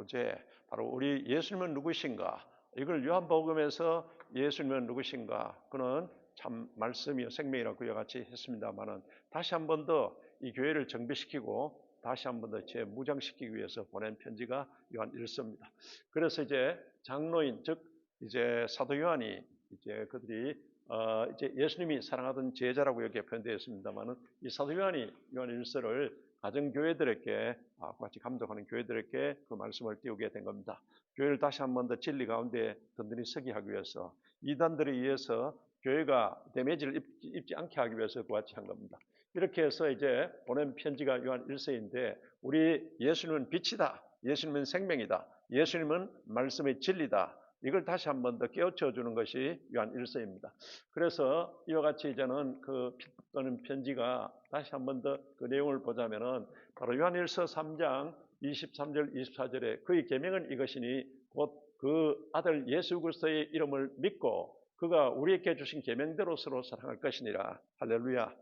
교재, 바로 우리 예수님은 누구신가? 이걸 요한복음에서 예수님은 누구신가? 그는 참 말씀이요 생명이라고 그와 같이 했습니다만은 다시 한 번 더 이 교회를 정비시키고 다시 한 번 더 재무장시키기 위해서 보낸 편지가 요한 1서입니다. 그래서 이제 장로인 즉 이제 사도 요한이 이제 그들이 이제 예수님이 사랑하던 제자라고 여기에 표현되어 있습니다만은 이 사도 요한이 요한 1서를 가정 교회들에게 같이 감독하는 교회들에게 그 말씀을 띄우게 된 겁니다. 교회를 다시 한 번 더 진리 가운데 든든히 서게 하기 위해서 이단들에 의해서 교회가 데미지를 입지 않게 하기 위해서 그와 같이 한 겁니다. 이렇게 해서 이제 보낸 편지가 요한 1서인데 우리 예수님은 빛이다. 예수님은 생명이다. 예수님은 말씀의 진리다. 이걸 다시 한 번 더 깨우쳐 주는 것이 요한 1서입니다. 그래서 이와 같이 이제는 그 또는 편지가 다시 한 번 더 그 내용을 보자면은 바로 요한 1서 3장 23절 24절에 그의 계명은 이것이니 곧 그 아들 예수 그리스도의 이름을 믿고 그가 우리에게 주신 계명대로 서로 사랑할 것이니라. 할렐루야.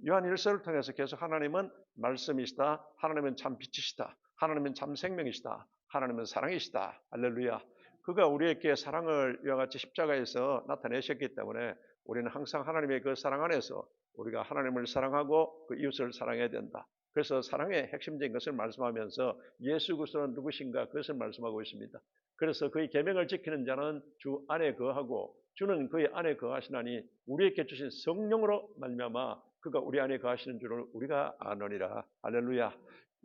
요한 1서를 통해서 계속 하나님은 말씀이시다. 하나님은 참 빛이시다. 하나님은 참 생명이시다. 하나님은 사랑이시다. 할렐루야. 그가 우리에게 사랑을 이와 같이 십자가에서 나타내셨기 때문에 우리는 항상 하나님의 그 사랑 안에서 우리가 하나님을 사랑하고 그 이웃을 사랑해야 된다. 그래서 사랑의 핵심적인 것을 말씀하면서 예수 그리스도는 누구신가 그것을 말씀하고 있습니다. 그래서 그의 계명을 지키는 자는 주 안에 거하고 주는 그의 안에 거하시나니 우리에게 주신 성령으로 말미암아 그가 우리 안에 거하시는 줄을 우리가 아노니라. 할렐루야.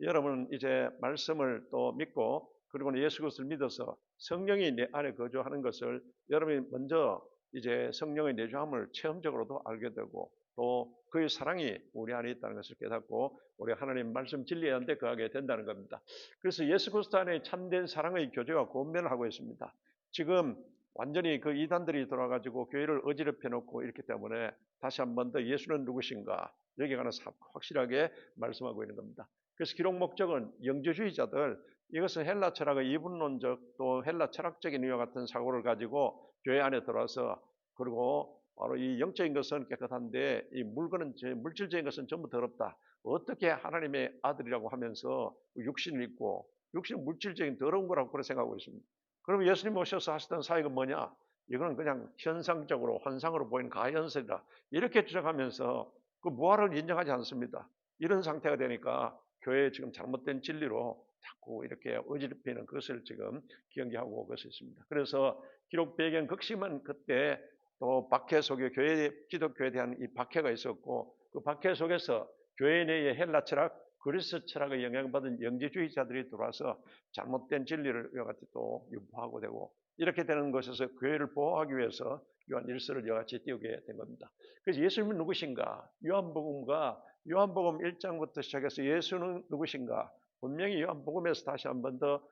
여러분 이제 말씀을 또 믿고 그리고 예수 그리스도를 믿어서 성령이 내 안에 거주하는 것을 여러분이 먼저 이제 성령의 내주함을 체험적으로도 알게 되고 또 그의 사랑이 우리 안에 있다는 것을 깨닫고 우리 하나님 말씀 진리에 안에 거하게 된다는 겁니다. 그래서 예수 그리스도 안에 참된 사랑의 교제와 권면을 하고 있습니다. 지금 완전히 그 이단들이 돌아가지고 교회를 어지럽혀 놓고 이렇기 때문에 다시 한 번 더 예수는 누구신가 여기에 관해서 확실하게 말씀하고 있는 겁니다. 그래서 기록 목적은 영주주의자들 이것은 헬라 철학의 이분론적 또 헬라 철학적인 이와 같은 사고를 가지고 교회 안에 들어와서 그리고 바로 이 영적인 것은 깨끗한데 이 물건은 물질적인 것은 전부 더럽다. 어떻게 하나님의 아들이라고 하면서 육신을 입고 육신은 물질적인 더러운 거라고 그렇게 생각하고 있습니다. 그러면 예수님 오셔서 하시던 사역은 뭐냐? 이거는 그냥 현상적으로 환상으로 보이는 가현설이다. 이렇게 주장하면서 그 무화를 인정하지 않습니다. 이런 상태가 되니까 교회에 지금 잘못된 진리로 자꾸 이렇게 어지럽히는 것을 지금 경계하고 오고 있습니다. 그래서 기록 배경 극심한 그때 또 박해 속에 교회 기독교에 대한 이 박해가 있었고 그 박해 속에서 교회 내의 헬라 철학, 그리스 철학에 영향받은 영지주의자들이 들어와서 잘못된 진리를 이와 같이 또 유포하고 되고 이렇게 되는 것에서 교회를 보호하기 위해서 요한 1서를 이와 같이 띄우게 된 겁니다. 그래서 예수님은 누구신가? 요한복음 1장부터 시작해서 예수는 누구신가? 분명히 요한복음에서 다시 한 번 더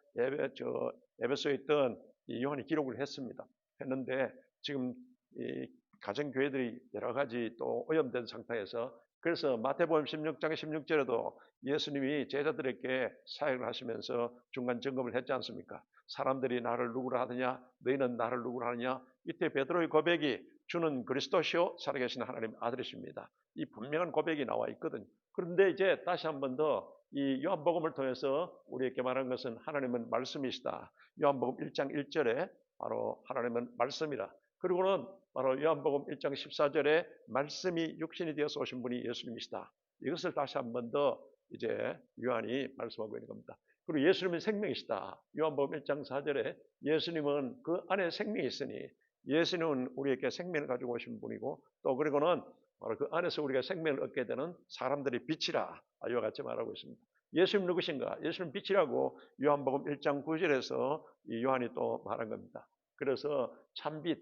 에베소에 있던 이 요한이 기록을 했는데 지금 이 가정교회들이 여러 가지 또 오염된 상태에서 그래서 마태복음 16장 16절에도 예수님이 제자들에게 사역을 하시면서 중간 점검을 했지 않습니까? 사람들이 나를 누구라 하느냐? 너희는 나를 누구라 하느냐? 이때 베드로의 고백이 주는 그리스도시요 살아계신 하나님 아들이십니다. 이 분명한 고백이 나와 있거든요. 그런데 이제 다시 한 번 더 이 요한복음을 통해서 우리에게 말한 것은 하나님은 말씀이시다. 요한복음 1장 1절에 바로 하나님은 말씀이라. 그리고는 바로 요한복음 1장 14절에 말씀이 육신이 되어서 오신 분이 예수님이시다. 이것을 다시 한 번 더 이제 요한이 말씀하고 있는 겁니다. 그리고 예수님은 생명이시다. 요한복음 1장 4절에 예수님은 그 안에 생명이 있으니 예수님은 우리에게 생명을 가지고 오신 분이고 또 그리고는 바로 그 안에서 우리가 생명을 얻게 되는 사람들의 빛이라 이와 같이 말하고 있습니다. 예수님 누구신가? 예수님 빛이라고 요한복음 1장 9절에서 이 요한이 또 말한 겁니다. 그래서 참빛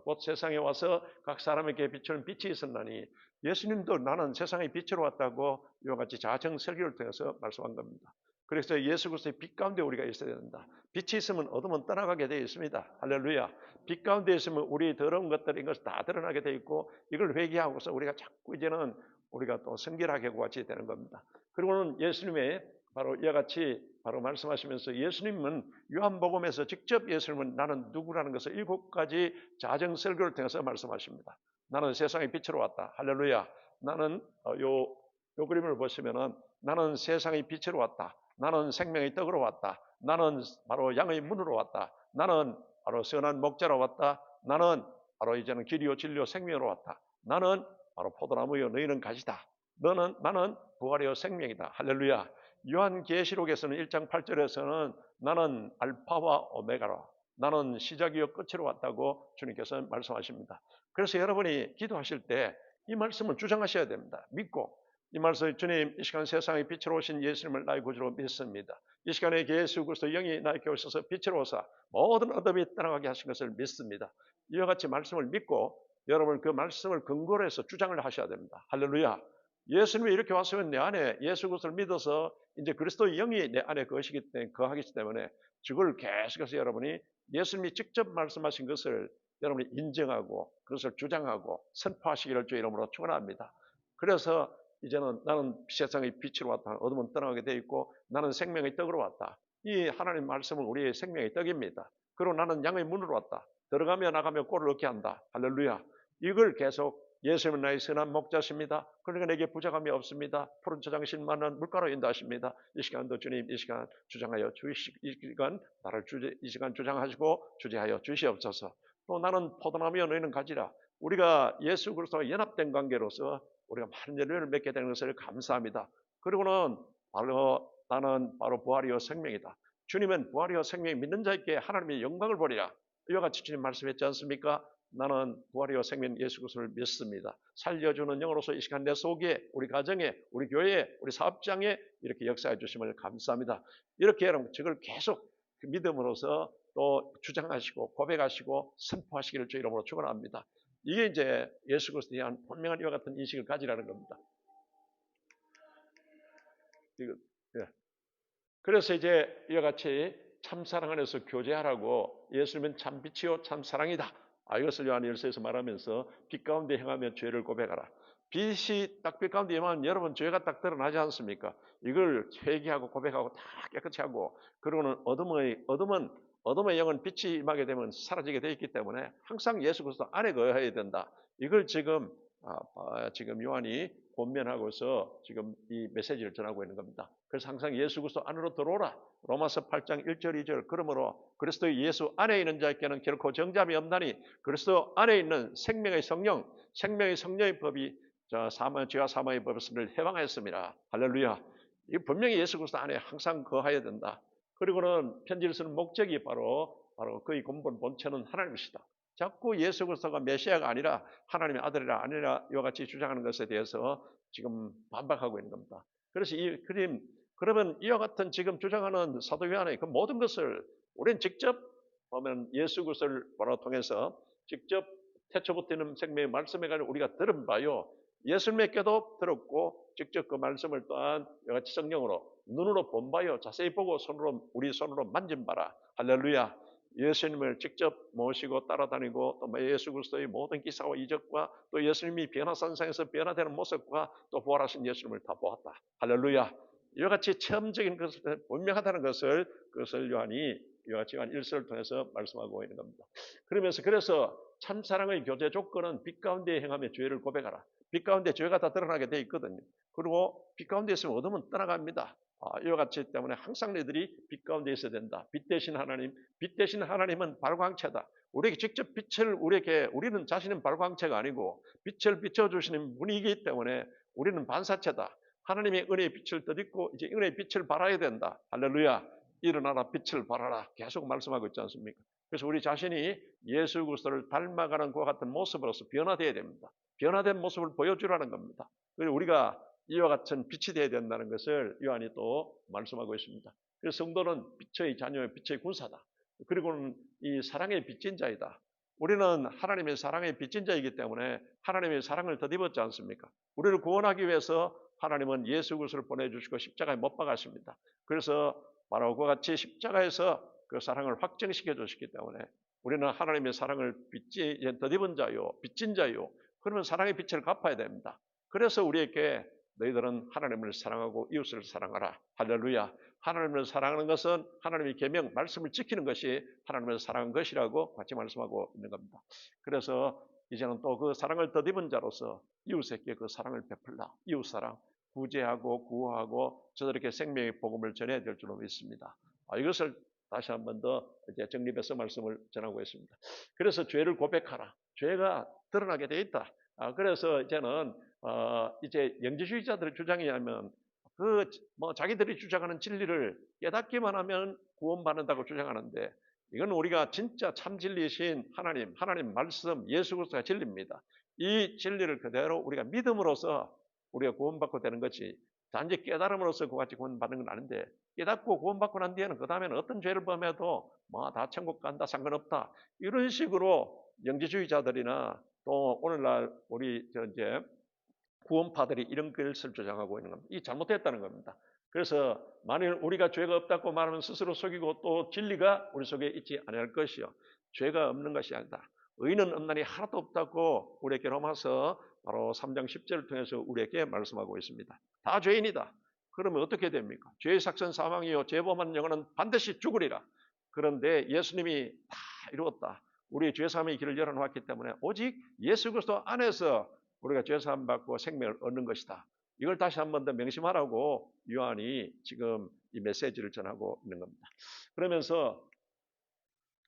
곧 세상에 와서 각 사람에게 비추는 빛이 있었나니 예수님도 나는 세상의 빛으로 왔다고 이와 같이 자정 설교를 통해서 말씀한 겁니다. 그래서 예수 그리스도의 빛 가운데 우리가 있어야 된다. 빛이 있으면 어둠은 떠나가게 되어 있습니다. 할렐루야. 빛 가운데 있으면 우리 더러운 것들 이것이 다 드러나게 되어 있고 이걸 회개하고서 우리가 자꾸 이제는 우리가 또 성결하게 같이 되는 겁니다. 그리고는 예수님의 바로 이와 같이 바로 말씀하시면서 예수님은 요한복음에서 직접 예수님은 나는 누구라는 것을 7가지 자정 설교를 통해서 말씀하십니다. 나는 세상의 빛으로 왔다. 할렐루야. 나는 요 그림을 보시면은 나는 세상의 빛으로 왔다. 나는 생명의 떡으로 왔다. 나는 바로 양의 문으로 왔다. 나는 바로 선한 목자로 왔다. 나는 바로 이제는 길이요 진리요 생명으로 왔다. 나는 바로 포도나무요 너희는 가지다. 나는 부활이요 생명이다. 할렐루야. 요한계시록에서는 1장 8절에서는 나는 알파와 오메가라. 나는 시작이요 끝으로 왔다고 주님께서 말씀하십니다. 그래서 여러분이 기도하실 때 이 말씀을 주장하셔야 됩니다. 믿고 이 말씀 주님 이 시간 세상의 빛으로 오신 예수님을 나의 구주로 믿습니다. 이 시간에 예수 그리스도 영이 나에게 오셔서 빛으로 오사 모든 어둠이 떠나가게 하신 것을 믿습니다. 이와 같이 말씀을 믿고 여러분 그 말씀을 근거로 해서 주장을 하셔야 됩니다. 할렐루야. 예수님이 이렇게 왔으면 내 안에 예수 그리스도를 믿어서 이제 그리스도의 영이 내 안에 거하기 때문에 그걸 계속해서 여러분이 예수님이 직접 말씀하신 것을 여러분이 인정하고 그것을 주장하고 선포하시기를 주의 이름으로 축원합니다. 그래서 이제는 나는 세상의 빛으로 왔다. 어둠은 떠나가게 되어 있고 나는 생명의 떡으로 왔다. 이 하나님 말씀은 우리의 생명의 떡입니다. 그리고 나는 양의 문으로 왔다. 들어가며 나가며 꼴을 얻게 한다. 할렐루야. 이걸 계속 예수님은 나의 선한 목자십니다. 그러니까 내게 부족함이 없습니다. 푸른 초장신만은 물가로 인도하십니다. 이 시간도 주님 이 시간 주장하여 이 시간 주장하시고 주재하여 주시옵소서. 또 나는 포도나무여 너희는 가지라. 우리가 예수 그리스도와 연합된 관계로서 우리가 많은 열매를 맺게 되는 것을 감사합니다. 그리고는 나는 바로 부활이요 생명이다. 주님은 부활이요 생명이 믿는 자에게 하나님의 영광을 보리라. 이와 같이 주님 말씀했지 않습니까? 나는 부활이요 생명 예수 그리스도를 믿습니다. 살려주는 영으로서 이 시간 내 속에 우리 가정에 우리 교회에 우리 사업장에 이렇게 역사해 주심을 감사합니다. 이렇게 여러분 저걸 계속 믿음으로써 또 주장하시고 고백하시고 선포하시기를 주 이름으로 축원합니다. 이게 이제 예수 그리스도에 대한 분명한 이와 같은 인식을 가지라는 겁니다. 그래서 이제 이와 같이 참사랑 안에서 교제하라고 예수님은 참 빛이요 참 사랑이다. 이것을 요한 1서에서 말하면서 빛 가운데 행하며 죄를 고백하라. 빛이 딱 빛 가운데 임하면 여러분 죄가 딱 드러나지 않습니까? 이걸 회개하고 고백하고 다 깨끗이 하고 그러고는 어둠의 영은 빛이 임하게 되면 사라지게 되어 있기 때문에 항상 예수 그리스도 안에 거해야 된다. 이걸 지금 요한이 권면하고서 지금 이 메시지를 전하고 있는 겁니다. 그래서 항상 예수 그리스도 안으로 들어오라. 로마서 8장 1절 2절 그러므로 그리스도 예수 안에 있는 자에게는 결코 정죄함이 없나니 그리스도 안에 있는 생명의 성령의 법이 죄와 사망의 법을 해방하였습니다. 할렐루야. 이 분명히 예수 그리스도 안에 항상 거하여야 된다. 그리고는 편지를 쓰는 목적이 바로 그의 근본 본체는 하나님이시다. 자꾸 예수 그리스도가 메시아가 아니라 하나님의 아들이라 아니라 이와 같이 주장하는 것에 대해서 지금 반박하고 있는 겁니다. 그래서 그러면 이와 같은 지금 주장하는 사도 요한의 그 모든 것을 우리는 직접 보면 예수 그리스도를 통해서 직접 태초부터 있는 생명의 말씀에 관해 우리가 들은 바요. 예수님께도 들었고 직접 그 말씀을 또한 이와 같이 성령으로 눈으로 본 바요. 자세히 보고 우리 손으로 만진 바라. 할렐루야. 예수님을 직접 모시고 따라다니고 또 예수 그리스도의 모든 기사와 이적과 또 예수님이 변화산상에서 변화되는 모습과 또 부활하신 예수님을 다 보았다. 할렐루야. 이와 같이 체험적인 것을 분명하다는 것을 요한이 이와 같이 요한 1서를 통해서 말씀하고 있는 겁니다. 그래서 참사랑의 교제 조건은 빛 가운데 행하며 죄를 고백하라. 빛 가운데 죄가 다 드러나게 되어 있거든요. 그리고 빛 가운데 있으면 어둠은 떠나갑니다. 이와 같이 때문에 항상 너희들이 빛 가운데 있어야 된다. 빛 대신 하나님은 발광체다. 우리에게 직접 우리는 자신은 발광체가 아니고 빛을 비춰주시는 분이기 때문에 우리는 반사체다. 하나님의 은혜의 빛을 덧입고 이제 은혜의 빛을 발하야 된다. 할렐루야. 일어나라 빛을 발하라. 계속 말씀하고 있지 않습니까? 그래서 우리 자신이 예수 그리스도를 닮아가는 그와 같은 모습으로서 변화되어야 됩니다. 변화된 모습을 보여주라는 겁니다. 그리고 우리가 이와 같은 빛이 되어야 된다는 것을 요한이 또 말씀하고 있습니다. 그래서 성도는 빛의 자녀의 빛의 군사다. 그리고는 이 사랑의 빚진 자이다. 우리는 하나님의 사랑의 빚진 자이기 때문에 하나님의 사랑을 덧입었지 않습니까? 우리를 구원하기 위해서 하나님은 예수 그리스도를 보내주시고 십자가에 못 박았습니다. 그래서 바로 그와 같이 십자가에서 그 사랑을 확정시켜 주셨기 때문에 우리는 하나님의 사랑을 덧입은 자요, 빚진 자요. 그러면 사랑의 빛을 갚아야 됩니다. 그래서 우리에게 너희들은 하나님을 사랑하고 이웃을 사랑하라. 할렐루야. 하나님을 사랑하는 것은 하나님의 계명, 말씀을 지키는 것이 하나님을 사랑하는 것이라고 같이 말씀하고 있는 겁니다. 그래서 이제는 또 그 사랑을 덧입은 자로서 이웃에게 그 사랑을 베풀라. 이웃사랑. 구제하고 구호하고 저들에게 생명의 복음을 전해야 될 줄로 믿습니다. 이것을 다시 한 번 더 이제 정립해서 말씀을 전하고 있습니다. 그래서 죄를 고백하라. 죄가 드러나게 돼 있다. 그래서 이제는 이제 영지주의자들의 주장이냐면 자기들이 주장하는 진리를 깨닫기만 하면 구원받는다고 주장하는데 이건 우리가 진짜 참 진리이신 하나님 말씀, 예수 그리스도가 진리입니다. 이 진리를 그대로 우리가 믿음으로써 우리가 구원받고 되는 것이 단지 깨달음으로써 그같이 구원받는 건 아닌데 깨닫고 구원받고 난 뒤에는 그 다음에는 어떤 죄를 범해도 다 천국 간다 상관없다 이런 식으로 영지주의자들이나 또 오늘날 우리 이제 구원파들이 이런 것을 주장하고 있는 겁니다. 이 잘못됐다는 겁니다. 그래서 만일 우리가 죄가 없다고 말하면 스스로 속이고 또 진리가 우리 속에 있지 않을 것이요. 죄가 없는 것이 아니다. 의인은 없나니 하나도 없다고 우리에게 로마서 바로 3장 10절을 통해서 우리에게 말씀하고 있습니다. 다 죄인이다. 그러면 어떻게 됩니까? 죄의 삭선 사망이요 죄범한 영혼은 반드시 죽으리라. 그런데 예수님이 다 이루었다. 우리의 죄사함의 길을 열어놓았기 때문에 오직 예수 그리스도 안에서 우리가 죄사함 받고 생명을 얻는 것이다. 이걸 다시 한 번 더 명심하라고 요한이 지금 이 메시지를 전하고 있는 겁니다. 그러면서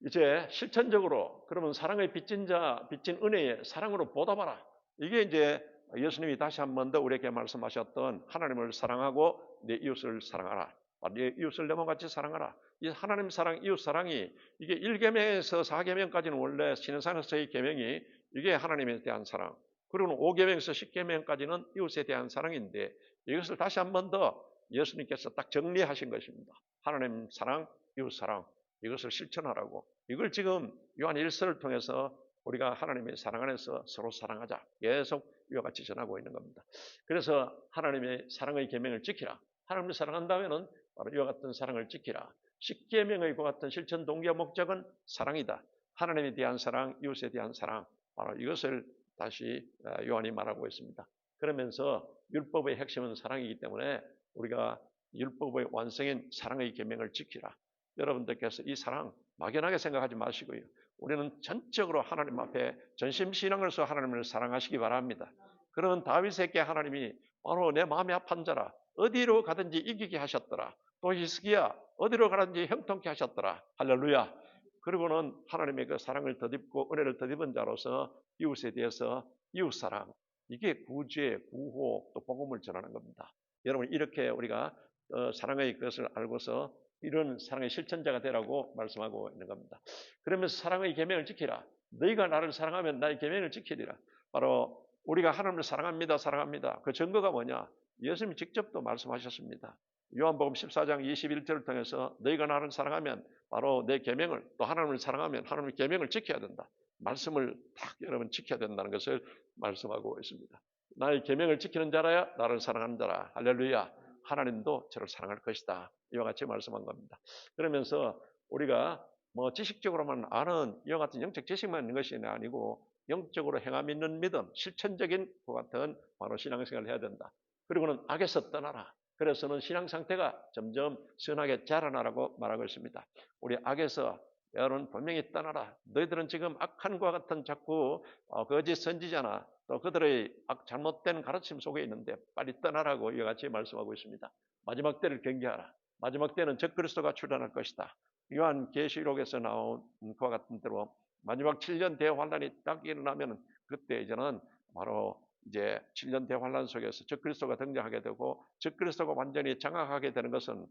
이제 실천적으로 그러면 사랑의 빚진 은혜에 사랑으로 보답하라. 이게 이제 예수님이 다시 한 번 더 우리에게 말씀하셨던 하나님을 사랑하고 내 이웃을 사랑하라. 내 이웃을 내 몸같이 사랑하라. 이 하나님 사랑, 이웃 사랑이 이게 1계명에서 4계명까지는 원래 시내산에서의 계명이 이게 하나님에 대한 사랑. 그리고 5계명에서 10계명까지는 이웃에 대한 사랑인데 이것을 다시 한 번 더 예수님께서 딱 정리하신 것입니다. 하나님 사랑, 이웃 사랑 이것을 실천하라고. 이걸 지금 요한 1서를 통해서 우리가 하나님의 사랑 안에서 서로 사랑하자 계속 이와 같이 전하고 있는 겁니다. 그래서 하나님의 사랑의 계명을 지키라. 하나님을 사랑한다면은 바로 이와 같은 사랑을 지키라. 10계명의 그 같은 실천 동기와 목적은 사랑이다. 하나님에 대한 사랑, 이웃에 대한 사랑 바로 이것을 다시 요한이 말하고 있습니다. 그러면서 율법의 핵심은 사랑이기 때문에 우리가 율법의 완성인 사랑의 계명을 지키라. 여러분들께서 이 사랑 막연하게 생각하지 마시고요. 우리는 전적으로 하나님 앞에 전심신앙으로서 하나님을 사랑하시기 바랍니다. 그러면 다윗에게 하나님이 바로 내 마음이 아픈 자라 어디로 가든지 이기게 하셨더라. 또 히스기야 어디로 가든지 형통케 하셨더라. 할렐루야. 그리고는 하나님의 그 사랑을 덧입고 은혜를 덧입은 자로서 이웃에 대해서 이웃사랑 이게 구제, 구호 또 복음을 전하는 겁니다. 여러분 이렇게 우리가 사랑의 것을 알고서 이런 사랑의 실천자가 되라고 말씀하고 있는 겁니다. 그러면서 사랑의 계명을 지키라. 너희가 나를 사랑하면 나의 계명을 지키리라. 바로 우리가 하나님을 사랑합니다. 사랑합니다. 그 증거가 뭐냐? 예수님이 직접 또 말씀하셨습니다. 요한복음 14장 21절을 통해서 너희가 나를 사랑하면 바로 내 계명을 또 하나님을 사랑하면 하나님의 계명을 지켜야 된다. 말씀을 딱 여러분 지켜야 된다는 것을 말씀하고 있습니다. 나의 계명을 지키는 자라야 나를 사랑하는 자라. 할렐루야. 하나님도 저를 사랑할 것이다. 이와 같이 말씀한 겁니다. 그러면서 우리가 지식적으로만 아는 이와 같은 영적 지식만 있는 것이 아니고 영적으로 행함 있는 믿음, 실천적인 그 같은 바로 신앙생활을 해야 된다. 그리고는 악에서 떠나라. 그래서는 신앙 상태가 점점 선하게 자라나라고 말하고 있습니다. 우리 악에서 여러분 분명히 떠나라. 너희들은 지금 악한 과 같은 자꾸 거짓 선지자나 또 그들의 잘못된 가르침 속에 있는데 빨리 떠나라고 이와 같이 말씀하고 있습니다. 마지막 때를 경계하라. 마지막 때는 적그리스도가 출현할 것이다. 요한계시록에서 나온 그와 같은 대로 마지막 7년 대환란이 딱 일어나면 그때 이제는 바로 이제 7년 대환란 속에서 적그리스도가 등장하게 되고 적그리스도가 완전히 장악하게 되는 것은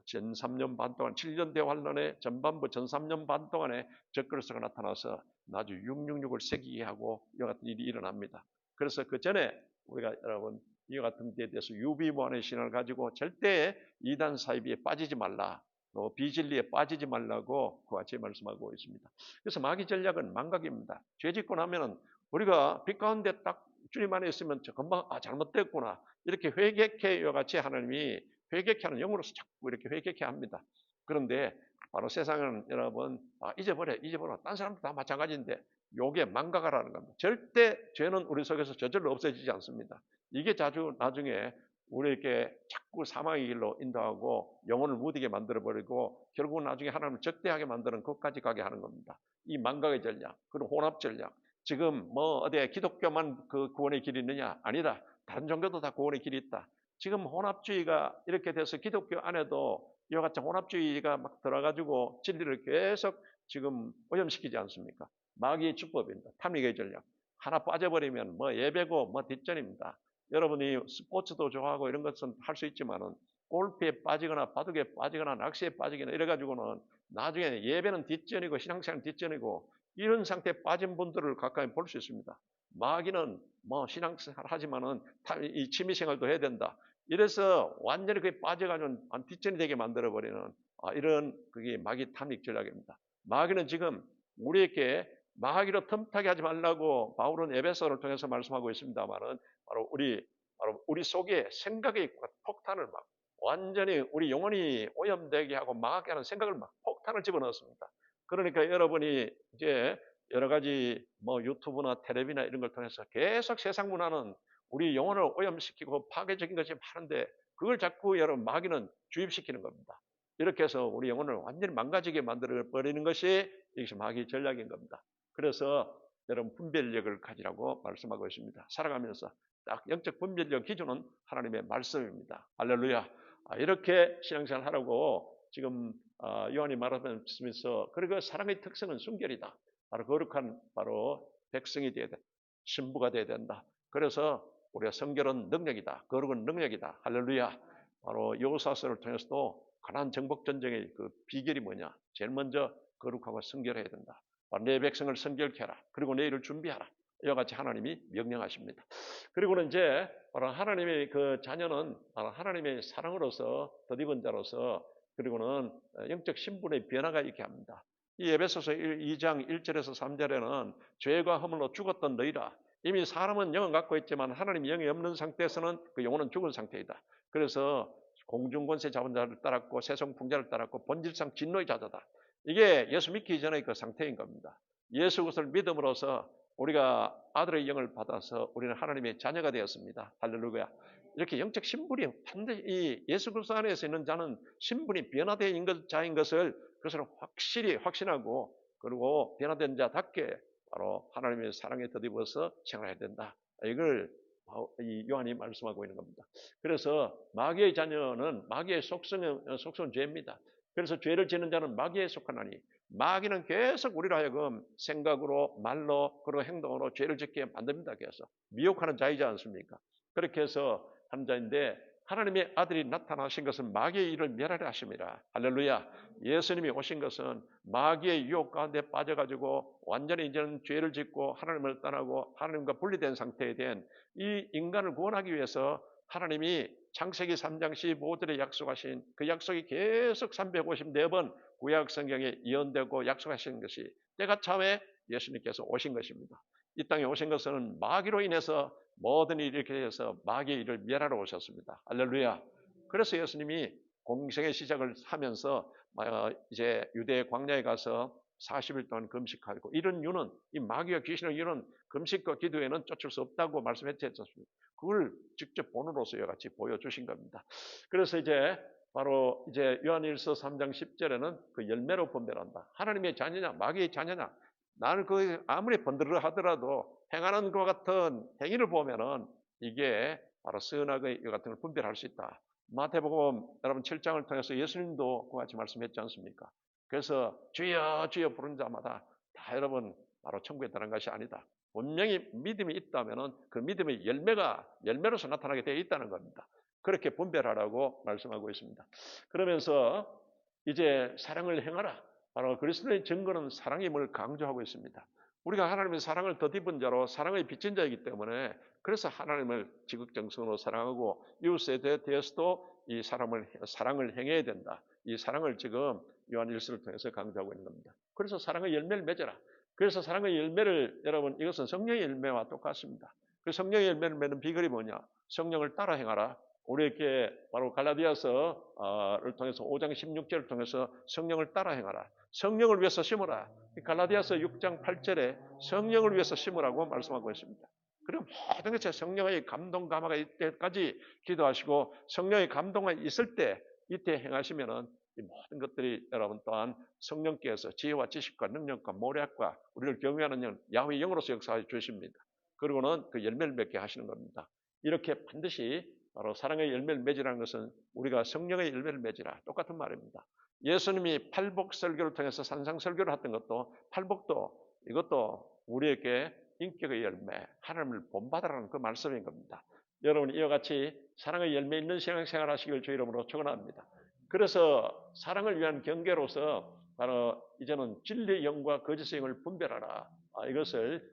전 3년 반 동안 7년 대환란의 전반부 전 3년 반 동안에 적그리스도가 나타나서 나주 666을 새기게 하고 이와 같은 일이 일어납니다. 그래서 그 전에 우리가 여러분 이와 같은 데에 대해서 유비무한의 신앙을 가지고 절대 이단 사이비에 빠지지 말라. 또 비진리에 빠지지 말라고 그와 같이 말씀하고 있습니다. 그래서 마귀 전략은 망각입니다. 죄 짓고 나면은 우리가 빛 가운데 딱 주님 안에 있으면 금방 잘못됐구나 이렇게 회개케 이와 같이 하나님이 회개케 하는 영으로서 자꾸 이렇게 회개케 합니다. 그런데 바로 세상은 여러분 잊어버려 딴 사람도 다 마찬가지인데 요게 망각하라는 겁니다. 절대 죄는 우리 속에서 저절로 없어지지 않습니다. 이게 자주 나중에 우리에게 자꾸 사망의 길로 인도하고 영혼을 무디게 만들어버리고 결국은 나중에 하나님을 적대하게 만드는 것까지 가게 하는 겁니다. 이 망각의 전략, 그리고 혼합 전략. 지금 어디에 기독교만 그 구원의 길이 있느냐? 아니다. 다른 종교도 다 구원의 길이 있다. 지금 혼합주의가 이렇게 돼서 기독교 안에도 이와 같이 혼합주의가 막 들어가지고 진리를 계속 지금 오염시키지 않습니까? 마귀의 주법입니다. 탐닉의 전략. 하나 빠져버리면 뭐 예배고 뭐 뒷전입니다. 여러분이 스포츠도 좋아하고 이런 것은 할 수 있지만은 골프에 빠지거나 바둑에 빠지거나 낚시에 빠지거나 이래가지고는 나중에 예배는 뒷전이고 신앙생활은 뒷전이고 이런 상태에 빠진 분들을 가까이 볼 수 있습니다. 마귀는 뭐 신앙생활 하지만은 이 취미생활도 해야 된다. 이래서 완전히 그게 빠져가지고 뒷전이 되게 만들어버리는 이런 그게 마귀 탐닉 전략입니다. 마귀는 지금 우리에게 마귀로 틈타게 하지 말라고 바울은 에베소를 통해서 말씀하고 있습니다만은 바로 우리 속에 생각의 폭탄을 막 완전히 우리 영혼이 오염되게 하고 망하게 하는 생각을 막 폭탄을 집어넣습니다. 그러니까 여러분이 이제 여러 가지 뭐 유튜브나 텔레비나 이런 걸 통해서 계속 세상 문화는 우리 영혼을 오염시키고 파괴적인 것이 많은데 그걸 자꾸 여러분 마귀는 주입시키는 겁니다. 이렇게 해서 우리 영혼을 완전히 망가지게 만들어 버리는 것이 이것이 마귀 전략인 겁니다. 그래서 여러분 분별력을 가지라고 말씀하고 있습니다. 살아가면서 딱 영적 분별력 기준은 하나님의 말씀입니다. 할렐루야. 이렇게 신앙생활 하라고 지금 요한이 말하면서 그리고 사랑의 특성은 순결이다. 바로 거룩한 바로 백성이 되어야 된다. 신부가 되어야 된다. 그래서 우리가 성결은 능력이다. 거룩은 능력이다. 할렐루야. 바로 여호사서를 통해서도 가나안 정복 전쟁의 그 비결이 뭐냐? 제일 먼저 거룩하고 성결해야 된다. 내 백성을 성결케 하라. 그리고 내일을 준비하라. 이와 같이 하나님이 명령하십니다. 그리고는 이제 바로 하나님의 그 자녀는 바로 하나님의 사랑으로서 덧입은 자로서 그리고는 영적 신분의 변화가 있게 합니다. 이 에베소서 2장 1절에서 3절에는 죄과 허물로 죽었던 너희라. 이미 사람은 영은 갖고 있지만 하나님 영이 없는 상태에서는 그 영혼은 죽은 상태이다. 그래서 공중권세 잡은 자를 따랐고 세성풍자를 따랐고 본질상 진노의 자자다. 이게 예수 믿기 전의 그 상태인 겁니다. 예수 그리스도를 믿음으로써 우리가 아들의 영을 받아서 우리는 하나님의 자녀가 되었습니다. 할렐루야. 이렇게 영적 신분이 반드시 이 예수 그리스도 안에서 있는 자는 신분이 변화된 자인 것을 그것을 확실히 확신하고 그리고 변화된 자답게 바로 하나님의 사랑에 덧입어서 생활해야 된다. 이걸 이 요한이 말씀하고 있는 겁니다. 그래서 마귀의 자녀는 마귀의 속성은 죄입니다. 그래서 죄를 짓는 자는 마귀에 속하나니 마귀는 계속 우리로 하여금 생각으로 말로 그리고 행동으로 죄를 짓게 만듭니다. 그래서 미혹하는 자이지 않습니까? 그렇게 해서 하는 자인데 하나님의 아들이 나타나신 것은 마귀의 일을 멸하려 하심이라. 할렐루야. 예수님이 오신 것은 마귀의 유혹 가운데 빠져가지고 완전히 이제는 죄를 짓고 하나님을 떠나고 하나님과 분리된 상태에 된 이 인간을 구원하기 위해서 하나님이 창세기 3장 15절에 약속하신 그 약속이 계속 354번 구약 성경에 예언되고 약속하신 것이 때가 차에 예수님께서 오신 것입니다. 이 땅에 오신 것은 마귀로 인해서 모든 일이 이렇게 해서 마귀의 일을 멸하러 오셨습니다. 할렐루야. 그래서 예수님이 공생의 시작을 하면서 이제 유대 광야에 가서 40일 동안 금식하고 이런 이유는 이 마귀와 귀신의 이유는 금식과 기도에는 쫓을 수 없다고 말씀했지 않습니까? 그걸 직접 본으로서 이와 같이 보여주신 겁니다. 그래서 이제 바로 이제 요한일서 3장 10절에는 그 열매로 분별한다. 하나님의 자녀냐 마귀의 자녀냐 나는 그 아무리 번들어 하더라도 행하는 것 같은 행위를 보면은 이게 바로 선악의 이 같은 걸 분별할 수 있다. 마태복음 여러분 7장을 통해서 예수님도 그와 같이 말씀했지 않습니까? 그래서 주여 주여 부른 자마다 다 여러분 바로 천국에 들어간 것이 아니다. 분명히 믿음이 있다면은 그 믿음의 열매로서 나타나게 되어 있다는 겁니다. 그렇게 분별하라고 말씀하고 있습니다. 그러면서 이제 사랑을 행하라. 바로 그리스도의 증거는 사랑임을 강조하고 있습니다. 우리가 하나님의 사랑을 덧입은 자로 사랑의 빚진 자이기 때문에 그래서 하나님을 지극정성으로 사랑하고 이웃에 대해서도 이 사랑을 행해야 된다. 이 사랑을 지금 요한일서를 통해서 강조하고 있는 겁니다. 그래서 사랑의 열매를 맺어라. 그래서 사랑의 열매를 여러분 이것은 성령의 열매와 똑같습니다. 그 성령의 열매를 맺는 비결이 뭐냐? 성령을 따라 행하라. 우리에게 바로 갈라디아서를 통해서 5장 16절을 통해서 성령을 따라 행하라. 성령을 위해서 심으라. 갈라디아서 6장 8절에 성령을 위해서 심으라고 말씀하고 있습니다. 그리고 모든 것에 성령의 감동 감화가 있을 때까지 기도하시고 성령의 감동이 있을 때 이때 행하시면은 이 모든 것들이 여러분 또한 성령께서 지혜와 지식과 능력과 모략과 우리를 경외하는 야훼의 영으로서 역사해 주십니다. 그리고는 그 열매를 맺게 하시는 겁니다. 이렇게 반드시 바로 사랑의 열매를 맺으라는 것은 우리가 성령의 열매를 맺으라 똑같은 말입니다. 예수님이 팔복 설교를 통해서 산상 설교를 했던 것도 팔복도 이것도 우리에게 인격의 열매, 하나님을 본받으라는 그 말씀인 겁니다. 여러분 이와 같이 사랑의 열매 있는 신앙생활 하시길 주 이름으로 축원합니다. 그래서 사랑을 위한 경계로서 바로 이제는 진리의 영과 거짓의 영을 분별하라. 이것을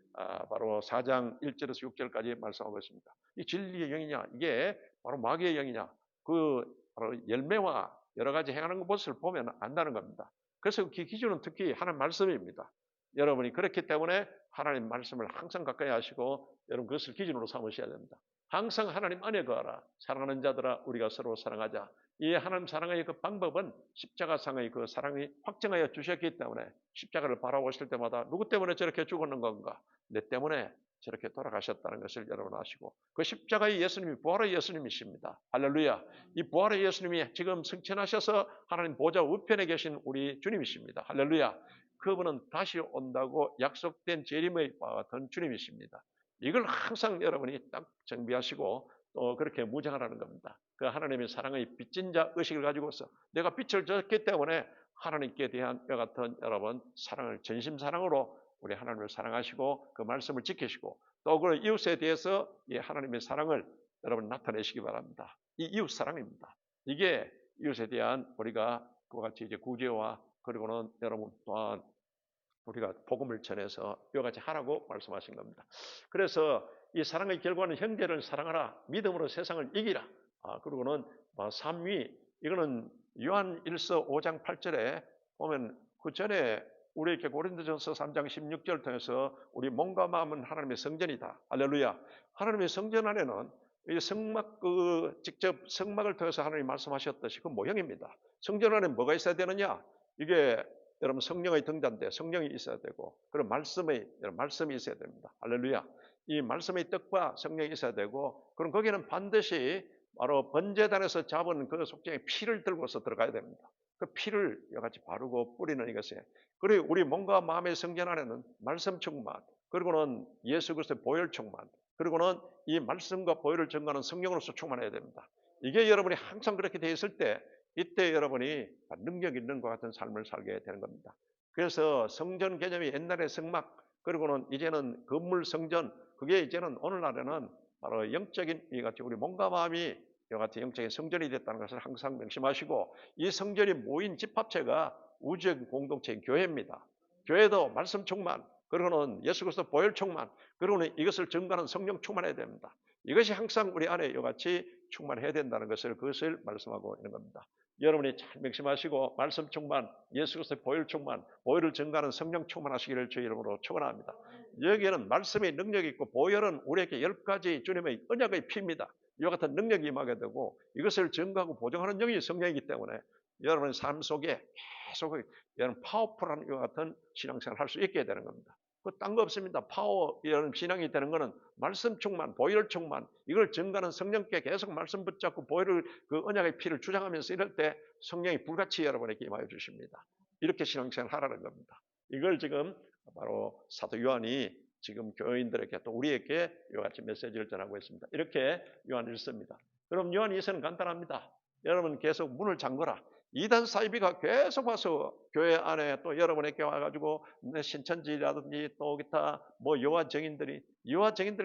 바로 4장 1절에서 6절까지 말씀하고 있습니다. 이 진리의 영이냐? 이게 바로 마귀의 영이냐? 그 바로 열매와 여러 가지 행하는 것을 보면 안다는 겁니다. 그래서 그 기준은 특히 하나님 말씀입니다. 여러분이 그렇기 때문에 하나님 말씀을 항상 가까이 하시고 여러분 그것을 기준으로 삼으셔야 됩니다. 항상 하나님 안에 거하라. 사랑하는 자들아 우리가 서로 사랑하자. 이 하나님 사랑의 그 방법은 십자가상의 그 사랑이 확정하여 주셨기 때문에 십자가를 바라보실 때마다 누구 때문에 저렇게 죽었는 건가? 내 때문에 저렇게 돌아가셨다는 것을 여러분 아시고 그 십자가의 예수님이 부활의 예수님이십니다. 할렐루야. 이 부활의 예수님이 지금 승천하셔서 하나님 보좌 우편에 계신 우리 주님이십니다. 할렐루야. 그분은 다시 온다고 약속된 재림의 바와 같은 주님이십니다. 이걸 항상 여러분이 딱 정비하시고 또 그렇게 무장하라는 겁니다. 그 하나님의 사랑의 빚진 자 의식을 가지고서 내가 빛을 졌기 때문에 하나님께 대한 이와 같은 여러분 사랑을 전심 사랑으로 우리 하나님을 사랑하시고 그 말씀을 지키시고 또 그 이웃에 대해서 이 하나님의 사랑을 여러분 나타내시기 바랍니다. 이 이웃 사랑입니다. 이게 이웃에 대한 우리가 그와 같이 이제 구제와 그리고는 여러분 또한 우리가 복음을 전해서 이와 같이 하라고 말씀하신 겁니다. 그래서 이 사랑의 결과는 형제를 사랑하라. 믿음으로 세상을 이기라. 그리고는 3위 이거는 요한 1서 5장 8절에 보면 그 전에 우리에게 고린도전서 3장 16절 통해서 우리 몸과 마음은 하나님의 성전이다. 할렐루야. 하나님의 성전 안에는 이 성막 직접 성막을 통해서 하나님이 말씀하셨듯이 그 모형입니다. 성전 안에 뭐가 있어야 되느냐? 이게 여러분 성령의 등잔대, 성령이 있어야 되고 그런 말씀이 있어야 됩니다. 할렐루야. 이 말씀의 뜻과 성령이 있어야 되고 그럼 거기는 반드시 바로 번제단에서 잡은 그 속죄의 피를 들고서 들어가야 됩니다. 그 피를 여같이 바르고 뿌리는 이것에 그리고 우리 몸과 마음의 성전 안에는 말씀 충만 그리고는 예수 그리스도의 보혈 충만 그리고는 이 말씀과 보혈을 증거하는 성령으로서 충만해야 됩니다. 이게 여러분이 항상 그렇게 되어 있을 때 이때 여러분이 능력 있는 것 같은 삶을 살게 되는 겁니다. 그래서 성전 개념이 옛날에 성막 그리고는 이제는 건물 성전 그게 이제는 오늘날에는 바로 영적인 이같이 우리 몸과 마음이 이와 같은 영적인 성전이 됐다는 것을 항상 명심하시고 이 성전이 모인 집합체가 우주의 공동체인 교회입니다. 교회도 말씀 충만 그리고는 예수 그리스도 보혈 충만 그리고는 이것을 증거하는 성령 충만해야 됩니다. 이것이 항상 우리 안에 이와 같이 충만해야 된다는 그것을 말씀하고 있는 겁니다. 여러분이 잘 명심하시고 말씀 충만, 예수 그리스도의 보혈 충만, 보혈을 증가하는 성령 충만하시기를 주의 이름으로 축원합니다. 여기에는 말씀의 능력이 있고 보혈은 우리에게 10가지 주님의 언약의 피입니다. 이와 같은 능력이 임하게 되고 이것을 증거하고 보증하는 영이 성령이기 때문에 여러분의 삶 속에 계속 여러분 파워풀한 이와 같은 신앙생활을 할 수 있게 되는 겁니다. 딴 거 없습니다. 파워 이런 신앙이 되는 것은 말씀 충만, 보혈 충만 이걸 증거하는 성령께 계속 말씀 붙잡고 보혈을 그 언약의 피를 주장하면서 이럴 때 성령이 불같이 여러분에게 임하여 주십니다. 이렇게 신앙생활을 하라는 겁니다. 이걸 지금 바로 사도 요한이 지금 교인들에게 또 우리에게 이와 같이 메시지를 전하고 있습니다. 이렇게 요한 1서입니다. 그럼 요한 2서는 간단합니다. 여러분 계속 문을 잠그라. 이단 사이비가 계속 와서 교회 안에 또 여러분에게 와가지고 신천지라든지 또 기타 뭐 여호와 증인들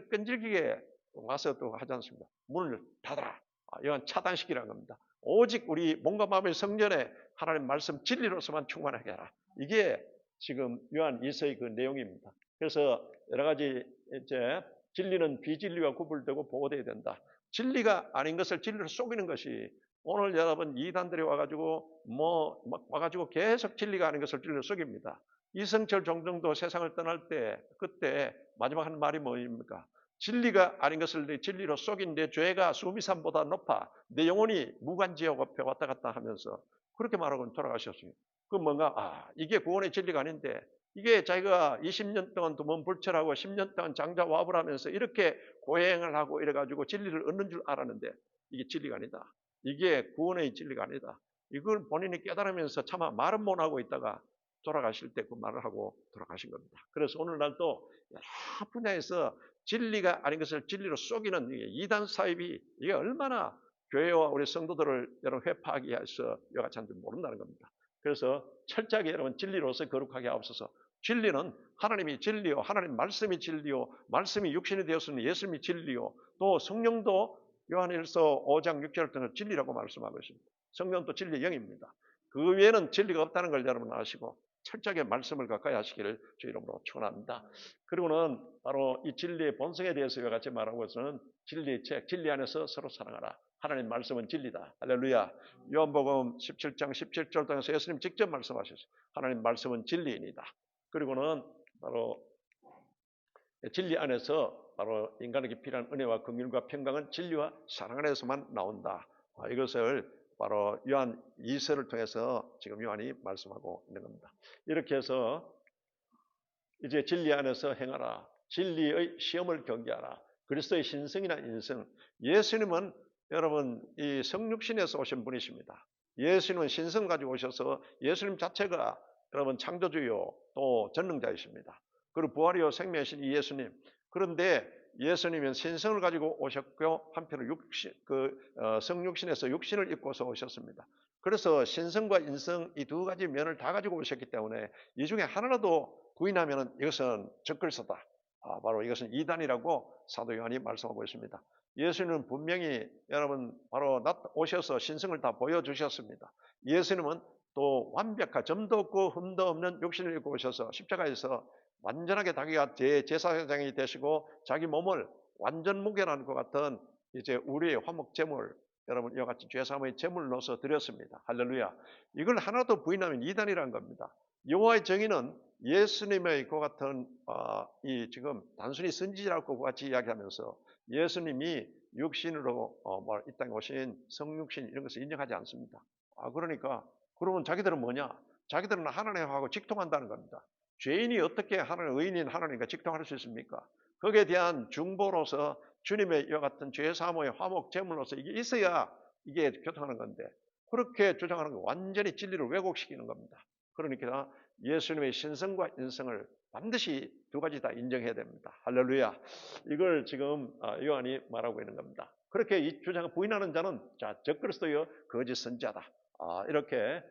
끈질기게 와서 또 하지 않습니다. 문을 닫아라. 이건 차단시키라는 겁니다. 오직 우리 몸과 마음의 성전에 하나님 말씀 진리로서만 충만하게 하라. 이게 지금 요한 2서의 그 내용입니다. 그래서 여러 가지 이제 진리는 비진리와 구분되고 보호되어야 된다. 진리가 아닌 것을 진리로 속이는 것이 오늘 여러분 이단들이 와가지고 와가지고 계속 진리가 아닌 것을 진리로 속입니다. 이성철 종정도 세상을 떠날 때 그때 마지막 한 말이 뭐입니까? 진리가 아닌 것을 진리로 속인 내 죄가 수미산보다 높아 내 영혼이 무간지옥 앞에 왔다 갔다 하면서 그렇게 말하고 돌아가셨어요. 그 뭔가 이게 구원의 진리가 아닌데 이게 자기가 20년 동안 두 번 불철하고 10년 동안 장자와불 하면서 이렇게 고행을 하고 이래가지고 진리를 얻는 줄 알았는데 이게 진리가 아니다. 이게 구원의 진리가 아니다. 이걸 본인이 깨달으면서 차마 말은 못하고 있다가 돌아가실 때 그 말을 하고 돌아가신 겁니다. 그래서 오늘날도 여러 분야에서 진리가 아닌 것을 진리로 속이는 이단 사입이 이게 얼마나 교회와 우리 성도들을 여러분 회파하게 해서 이와 같이 하는지 모른다는 겁니다. 그래서 철저하게 여러분 진리로서 거룩하게 하옵소서. 진리는 하나님이 진리요, 하나님 말씀이 진리요, 말씀이 육신이 되었으니 예수님이 진리요, 또 성령도 요한일서 5장 6절을 통해서 진리라고 말씀하고 있습니다. 성령도 진리의 영입니다. 그 외에는 진리가 없다는 걸 여러분 아시고 철저하게 말씀을 가까이 하시기를 주 이름으로 축원합니다. 그리고는 바로 이 진리의 본성에 대해서 이와 같이 말하고 있어는 진리의 책, 진리 안에서 서로 사랑하라. 하나님 말씀은 진리다. 할렐루야. 요한복음 17장 17절 통해서 예수님 직접 말씀하셨어요. 하나님 말씀은 진리이니다. 그리고는 바로 진리 안에서 바로 인간에게 필요한 은혜와 긍휼과 평강은 진리와 사랑 안에서만 나온다. 이것을 바로 요한 2서를 통해서 지금 요한이 말씀하고 있는 겁니다. 이렇게 해서 이제 진리 안에서 행하라. 진리의 시험을 경계하라. 그리스도의 신성이나 인성. 예수님은 여러분 이 성육신에서 오신 분이십니다. 예수님은 신성 가지고 오셔서 예수님 자체가 여러분 창조주요 또 전능자이십니다. 그리고 부활이요 생명이신 이 예수님. 그런데 예수님은 신성을 가지고 오셨고 한편으로 성육신에서 육신을 입고서 오셨습니다. 그래서 신성과 인성 이 두 가지 면을 다 가지고 오셨기 때문에 이 중에 하나라도 부인하면 이것은 적글서다. 바로 이것은 이단이라고 사도 요한이 말씀하고 있습니다. 예수님은 분명히 여러분 바로 오셔서 신성을 다 보여주셨습니다. 예수님은 또 완벽한 점도 없고 흠도 없는 육신을 입고 오셔서 십자가에서 완전하게 자기가 제사장이 되시고 자기 몸을 완전 무결한 것 같은 이제 우리의 화목 제물 여러분 이와 같이 죄사함의 제물을 넣어서 드렸습니다. 할렐루야. 이걸 하나도 부인하면 이단이라는 겁니다. 여호와의 정의는 예수님의 그 같은 이 지금 단순히 선지자라고 같이 이야기하면서 예수님이 육신으로 이 땅에 오신 성육신 이런 것을 인정하지 않습니다. 그러니까 그러면 자기들은 뭐냐? 자기들은 하나님하고 직통한다는 겁니다. 죄인이 어떻게 의인인 하나님과 직통할 수 있습니까? 거기에 대한 중보로서 주님의 이와 같은 죄사함의 화목 제물로서 이게 있어야 이게 교통하는 건데 그렇게 주장하는 거 완전히 진리를 왜곡시키는 겁니다. 그러니까 예수님의 신성과 인성을 반드시 두 가지 다 인정해야 됩니다. 할렐루야. 이걸 지금 요한이 말하고 있는 겁니다. 그렇게 이 주장을 부인하는 자는 적그리스도여 거짓 선지자다. 이렇게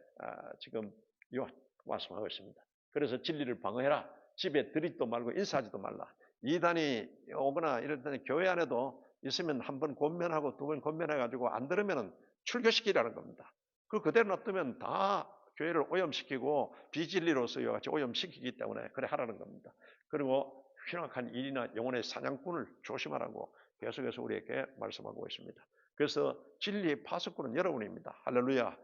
지금 요한 말씀하고 있습니다. 그래서 진리를 방어해라. 집에 들이지도 말고 인사하지도 말라. 이단이 오거나 이럴 때는 교회 안에도 있으면 한 번 권면하고 두 번 권면해가지고 안 들으면 출교시키라는 겁니다. 그대로 놔두면 다 교회를 오염시키고 비진리로서 이와 같이 오염시키기 때문에 그래 하라는 겁니다. 그리고 휘락한 일이나 영혼의 사냥꾼을 조심하라고 계속해서 우리에게 말씀하고 있습니다. 그래서 진리의 파수꾼은 여러분입니다. 할렐루야.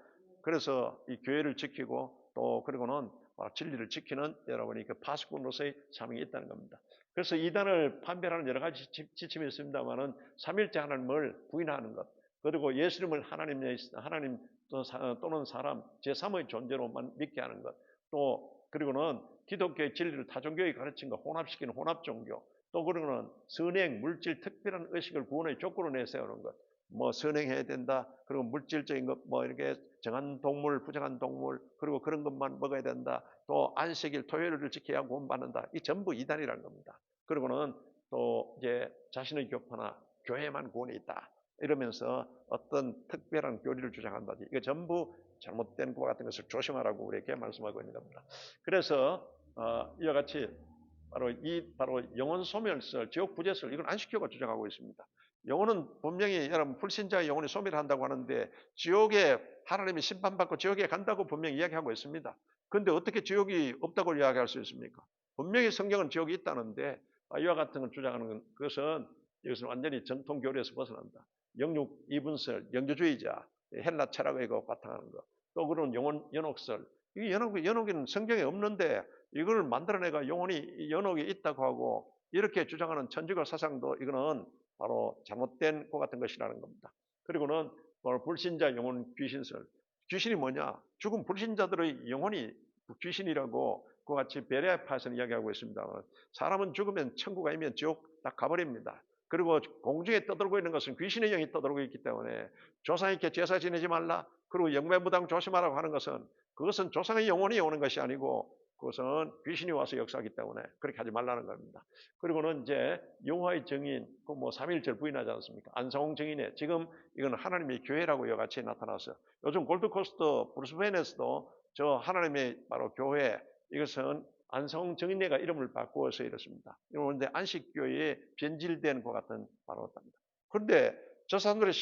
그래서 이 교회를 지키고 또 그리고는 진리를 지키는 여러분이 그 파수꾼으로서의 사명이 있다는 겁니다. 그래서 이단을 판별하는 여러 가지 지침이 있습니다만은 삼일째 하나님을 부인하는 것, 그리고 예수님을 하나님 또는 사람 제3의 존재로만 믿게 하는 것, 또 그리고는 기독교의 진리를 타종교의 가르침과 혼합시키는 혼합종교, 또 그리고는 선행, 물질, 특별한 의식을 구원의 조건으로 내세우는 것, 선행해야 된다. 그리고 물질적인 것, 이렇게 정한 동물, 부정한 동물, 그리고 그런 것만 먹어야 된다. 또 안식일, 토요일을 지켜야 구원받는다. 이 전부 이단이라는 겁니다. 그리고는 또 이제 자신의 교파나 교회만 구원이 있다. 이러면서 어떤 특별한 교리를 주장한다. 이거 전부 잘못된 것 같은 것을 조심하라고 우리에게 말씀하고 있는 겁니다. 그래서 이와 같이 바로 영혼 소멸설, 지옥 부재설 이건 안 시키고 주장하고 있습니다. 영혼은 분명히 여러분 불신자의 영혼이 소멸한다고 하는데 지옥에 하나님이 심판받고 지옥에 간다고 분명히 이야기하고 있습니다. 그런데 어떻게 지옥이 없다고 이야기할 수 있습니까? 분명히 성경은 지옥이 있다는데 이와 같은 걸 주장하는 것은 이것은 완전히 정통 교리에서 벗어난다. 영육 이분설, 영주주의자, 헬라 철학에 바탕하는 것, 또 그런 영혼 연옥설. 이 연옥은 성경에 없는데 이걸 만들어내가 연옥이 있다고 하고 이렇게 주장하는 천주교 사상도 이거는 바로 잘못된 것 같은 것이라는 겁니다. 그리고는 바로 불신자 영혼 귀신설. 귀신이 뭐냐? 죽은 불신자들의 영혼이 귀신이라고 그와 같이 베레아파에서는 이야기하고 있습니다. 사람은 죽으면 천국 아니면 지옥 딱 가버립니다. 그리고 공중에 떠돌고 있는 것은 귀신의 영이 떠돌고 있기 때문에 조상 있게 제사 지내지 말라. 그리고 영매무당 조심하라고 하는 것은 그것은 조상의 영혼이 오는 것이 아니고 그것은 귀신이 와서 역사하기 때문에 그렇게 하지 말라는 겁니다. 그리고는 이제 여호와의 증인, 그 뭐 삼위일체를 부인하지 않습니까? 안성홍 증인의 지금 이건 하나님의 교회라고 이와 같이 나타나서 요즘 골드코스트 브루스벤에서도 저 하나님의 바로 교회 이것은 안성홍 증인회가 이름을 바꾸어서 이렇습니다. 그런데 안식교회에 변질된 것 같은 바로 답니다. 그런데 저 사람들의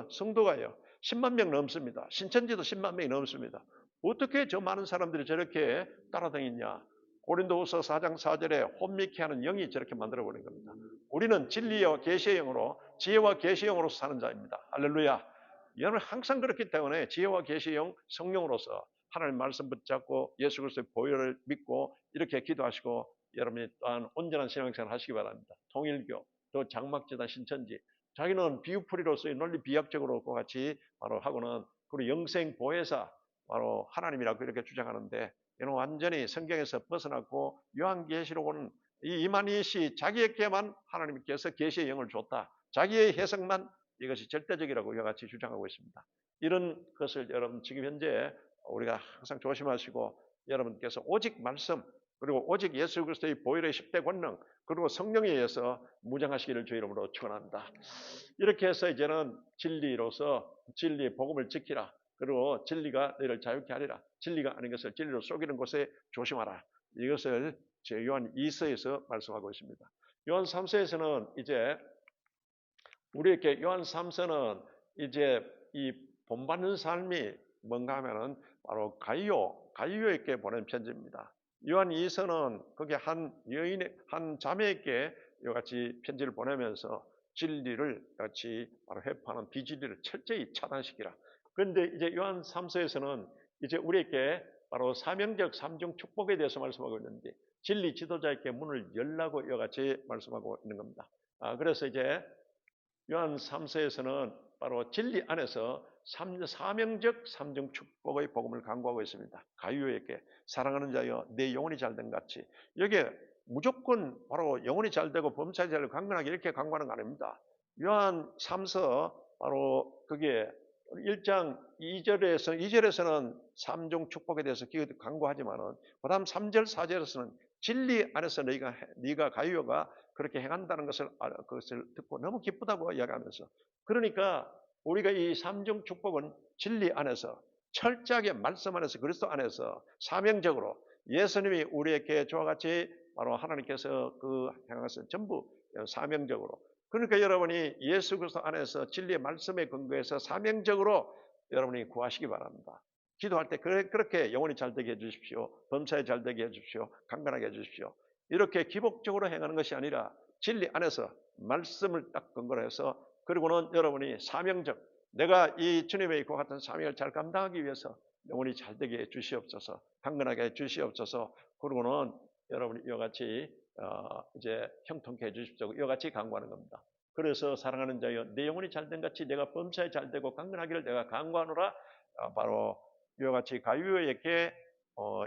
성도가요 10만 명 넘습니다. 신천지도 10만 명이 넘습니다. 어떻게 저 많은 사람들이 저렇게 따라다니냐? 고린도후서 4장 4절에 혼미케 하는 영이 저렇게 만들어버린 겁니다. 우리는 진리와 계시의 영으로 지혜와 계시의 영으로 사는 자입니다. 할렐루야. 여러분 항상 그렇기 때문에 지혜와 계시의 영 성령으로서 하나님 말씀 붙잡고 예수 그리스도의 보혈을 믿고 이렇게 기도하시고 여러분이 또한 온전한 신앙생활 하시기 바랍니다. 통일교, 또 장막재단 신천지 자기는 비유풀이로서의 논리 비약적으로 그 같이 바로 하고는 그리고 영생 보혜사 바로 하나님이라고 이렇게 주장하는데 이는 완전히 성경에서 벗어났고 요한계시록은 이 이만희 씨 자기에게만 하나님께서 계시의 영을 줬다. 자기의 해석만 이것이 절대적이라고 이와 같이 주장하고 있습니다. 이런 것을 여러분 지금 현재 우리가 항상 조심하시고 여러분께서 오직 말씀 그리고 오직 예수 그리스도의 보혈의 10대 권능 그리고 성령에 의해서 무장하시기를 주의 이름으로 축원합니다. 이렇게 해서 이제는 진리로서 진리의 복음을 지키라. 그리고 진리가 너희를 자유케 하리라. 진리가 아닌 것을 진리로 속이는 곳에 조심하라. 이것을 제 요한 2서에서 말씀하고 있습니다. 요한 3서에서는 이제 우리에게 요한 3서는 이제 이 본받는 삶이 뭔가 하면은 바로 가이오에게 보낸 편지입니다. 요한 2서는 거기 한 자매에게 이와 같이 편지를 보내면서 진리를 같이 바로 회파하는 비진리를 철저히 차단시키라. 그런데 이제 요한 3서에서는 이제 우리에게 바로 사명적 삼중 축복에 대해서 말씀하고 있는데 진리 지도자에게 문을 열라고 이와 같이 말씀하고 있는 겁니다. 그래서 이제 요한 3서에서는 바로 진리 안에서 사명적 삼중 축복의 복음을 강구하고 있습니다. 가이오에게 사랑하는 자여 내 영혼이 잘된 같이 여기에 무조건 바로 영혼이 잘되고 범사에 잘되고 강건하게 이렇게 강구하는 거 아닙니다. 요한 3서 바로 그게 1장 2절에서는 삼중 축복에 대해서 강구하지만은 그다음 3절 4절에서는 진리 안에서 네가 가이오가 그렇게 행한다는 그것을 듣고 너무 기쁘다고 이야기하면서 그러니까 우리가 이 삼중 축복은 진리 안에서 철저하게 말씀 안에서 그리스도 안에서 사명적으로 예수님이 우리에게 저와 같이 바로 하나님께서 그 행하신 전부 사명적으로 그러니까 여러분이 예수 그리스도 안에서 진리의 말씀에 근거해서 사명적으로 여러분이 구하시기 바랍니다. 기도할 때 그렇게 영혼이 잘되게 해주십시오. 범사에 잘되게 해주십시오. 강건하게 해주십시오. 이렇게 기복적으로 행하는 것이 아니라 진리 안에서 말씀을 딱 근거로 해서 그리고는 여러분이 사명적 내가 이 주님의 그 같은 사명을 잘 감당하기 위해서 영혼이 잘되게 해 주시옵소서. 강건하게 해 주시옵소서. 그리고는 여러분이 이와 같이 이제 형통케 해 주십시오. 이와 같이 강구하는 겁니다. 그래서 사랑하는 자여 내 영혼이 잘된 같이 내가 범사에 잘되고 강건하기를 내가 강구하노라. 바로 이와 같이 가이오에게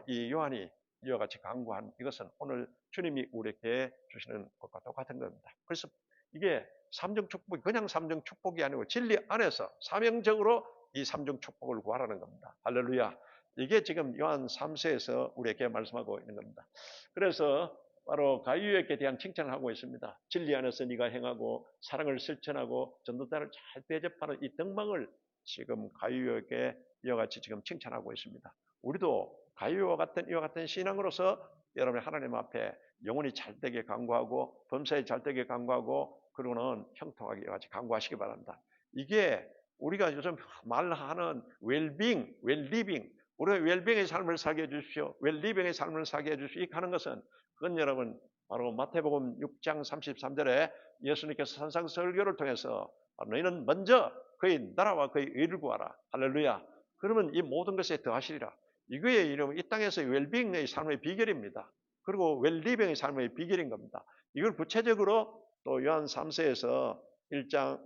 이 요한이 이와 같이 강구한 이것은 오늘 주님이 우리에게 주시는 것과 똑같은 겁니다. 그래서 이게 삼중 축복이 그냥 삼중 축복이 아니고 진리 안에서 사명적으로 이 삼중 축복을 구하라는 겁니다. 할렐루야. 이게 지금 요한 3서에서 우리에게 말씀하고 있는 겁니다. 그래서 바로 가이오에게 대한 칭찬을 하고 있습니다. 진리 안에서 네가 행하고 사랑을 실천하고 전도자를 잘 대접하는 이 등망을 지금 가이오에게 이와 같이 지금 칭찬하고 있습니다. 우리도 가이오와 같은 이와 같은 신앙으로서 여러분이 하나님 앞에 영혼이 잘되게 강구하고 범사에 잘되게 강구하고 그리고는 형통하게 이와 같이 강구하시기 바랍니다. 이게 우리가 요즘 말하는 웰빙, 웰리빙 우리가 웰빙의 삶을 살게 해주십시오. 웰리빙의 삶을 살게 해주십시오. 이 하는 것은 그건 여러분 바로 마태복음 6장 33절에 예수님께서 산상 설교를 통해서 너희는 먼저 그의 나라와 그의 의를 구하라. 할렐루야. 그러면 이 모든 것에 더하시리라. 이거의 이름은 이 땅에서의 웰빙의 삶의 비결입니다. 그리고 웰리빙의 삶의 비결인 겁니다. 이걸 구체적으로 또 요한 3서에서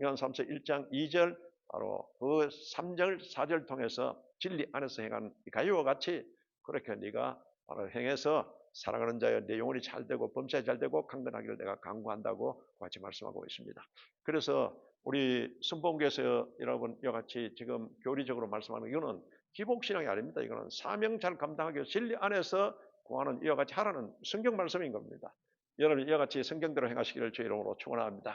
요한 3서 1장 2절 바로 그 3절 4절 통해서 진리 안에서 행한 가이오와 같이 그렇게 네가 바로 행해서 사랑하는 자여 내 영혼이 잘되고 범사에 잘되고 강건하기를 내가 강구한다고 같이 말씀하고 있습니다. 그래서 우리 순복음교에서 여러분 이와 같이 지금 교리적으로 말씀하는 이유는 기복신앙이 아닙니다. 이거는 사명 잘 감당하기 위해서 진리 안에서 구하는 이와 같이 하라는 성경 말씀인 겁니다. 여러분 이와 같이 성경대로 행하시기를 주의 이름으로 축원합니다.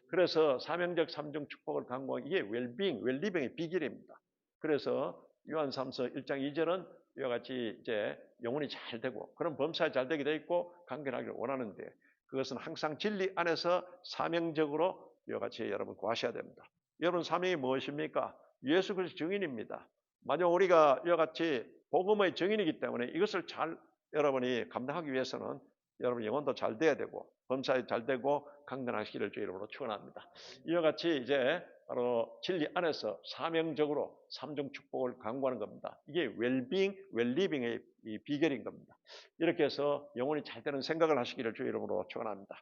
그래서 사명적 삼중 축복을 강구하기 이게 웰리빙의 비결입니다. 그래서 요한삼서 1장 2절은 이와 같이 이제 영혼이 잘 되고 그런 범사에 잘 되게 돼 있고 강건하기를 원하는데 그것은 항상 진리 안에서 사명적으로 이와 같이 여러분 구하셔야 됩니다. 여러분 사명이 무엇입니까? 예수 그리스도 증인입니다. 만약 우리가 이와 같이 복음의 증인이기 때문에 이것을 잘 여러분이 감당하기 위해서는 여러분 영혼도 잘 돼야 되고 범사에 잘 되고 강건하시기를 주의 이름으로 축원합니다. 이와 같이 이제 바로 진리 안에서 사명적으로 삼중 축복을 강구하는 겁니다. 이게 웰리빙의 비결인 겁니다. 이렇게 해서 영혼이 잘 되는 생각을 하시기를 주의 이름으로 축원합니다.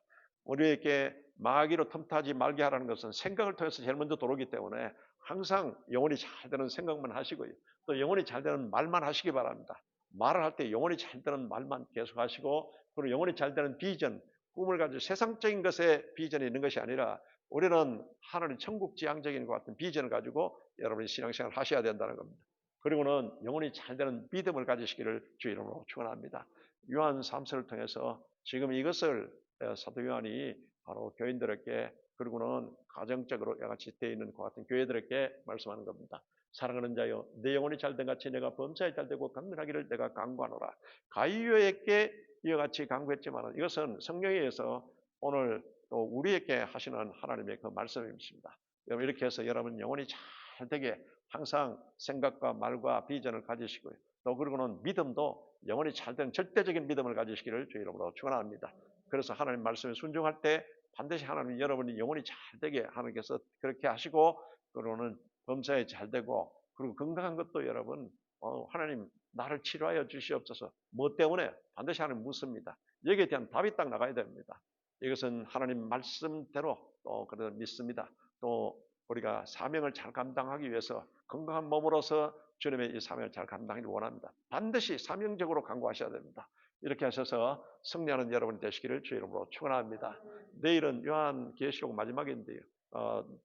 우리에게 마귀로 틈타지 말게 하라는 것은 생각을 통해서 제일 먼저 들어오기 때문에 항상 영혼이 잘 되는 생각만 하시고요. 또 영혼이 잘 되는 말만 하시기 바랍니다. 말을 할 때 영혼이 잘 되는 말만 계속 하시고 그리고 영혼이 잘 되는 비전, 꿈을 가지고 세상적인 것에 비전이 있는 것이 아니라 우리는 하나님 천국 지향적인 것 같은 비전을 가지고 여러분이 신앙생활을 하셔야 된다는 겁니다. 그리고는 영혼이 잘 되는 믿음을 가지시기를 주의 이름으로 축원합니다. 요한 3서를 통해서 지금 이것을 사도 요한이 바로 교인들에게 그리고는 가정적으로 같이 되어 있는 것 같은 교회들에게 말씀하는 겁니다. 사랑하는 자여 내 영혼이 잘된 같이 내가 범사에 잘되고 강건하기를 내가 강구하노라. 가이오에게 이와 같이 강구했지만 이것은 성령에 의해서 오늘 또 우리에게 하시는 하나님의 그 말씀입니다. 여러분 이렇게 해서 여러분 영혼이 잘되게 항상 생각과 말과 비전을 가지시고요. 또 그리고는 믿음도 영혼이 잘된 절대적인 믿음을 가지시기를 주의 이름으로 축원합니다. 그래서 하나님 말씀에 순종할 때 반드시 하나님 여러분이 영혼이 잘되게 하나님께서 그렇게 하시고 그리고는 범사에 잘되고 그리고 건강한 것도 여러분 하나님 나를 치료하여 주시옵소서. 뭐 때문에? 반드시 하나님 묻습니다. 여기에 대한 답이 딱 나가야 됩니다. 이것은 하나님 말씀대로 또 그래서 믿습니다. 또 우리가 사명을 잘 감당하기 위해서 건강한 몸으로서 주님의 이 사명을 잘 감당하기를 원합니다. 반드시 사명적으로 강구하셔야 됩니다. 이렇게 하셔서 승리하는 여러분이 되시기를 주의 이름으로 축원합니다. 내일은 요한계시록 마지막인데요.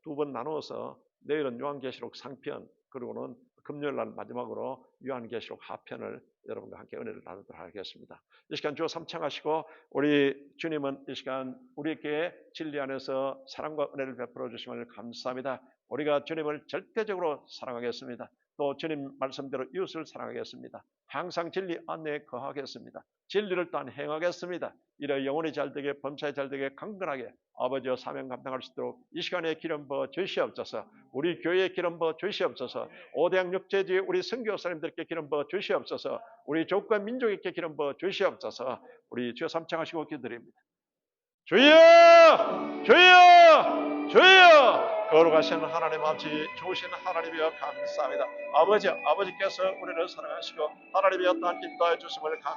두 번 나누어서 내일은 요한계시록 상편 그리고는 금요일 날 마지막으로 요한계시록 하편을 여러분과 함께 은혜를 나누도록 하겠습니다. 이 시간 주여 삼창하시고 우리 주님은 이 시간 우리에게 진리 안에서 사랑과 은혜를 베풀어 주심을 감사합니다. 우리가 주님을 절대적으로 사랑하겠습니다. 또 주님 말씀대로 이웃을 사랑하겠습니다. 항상 진리 안에 거하겠습니다. 진리를 또한 행하겠습니다. 이래 영혼이 잘되게 범사에 잘되게 강건하게 아버지와 사명 감당할 수 있도록 이 시간에 기름 부어 주시옵소서. 우리 교회에 기름 부어 주시옵소서. 오대양 육제지 우리 선교사님들께 기름 부어 주시옵소서. 우리 족과 민족에게 기름 부어 주시옵소서. 우리 주여 삼창하시고 기도드립니다. 주여! 주여! 주여! 거룩하신 하나님 아버지 좋으신 하나님이여 감사합니다. 아버지께서 우리를 사랑하시고 하나님이여 또한 인도하여 주심을 감사합니다.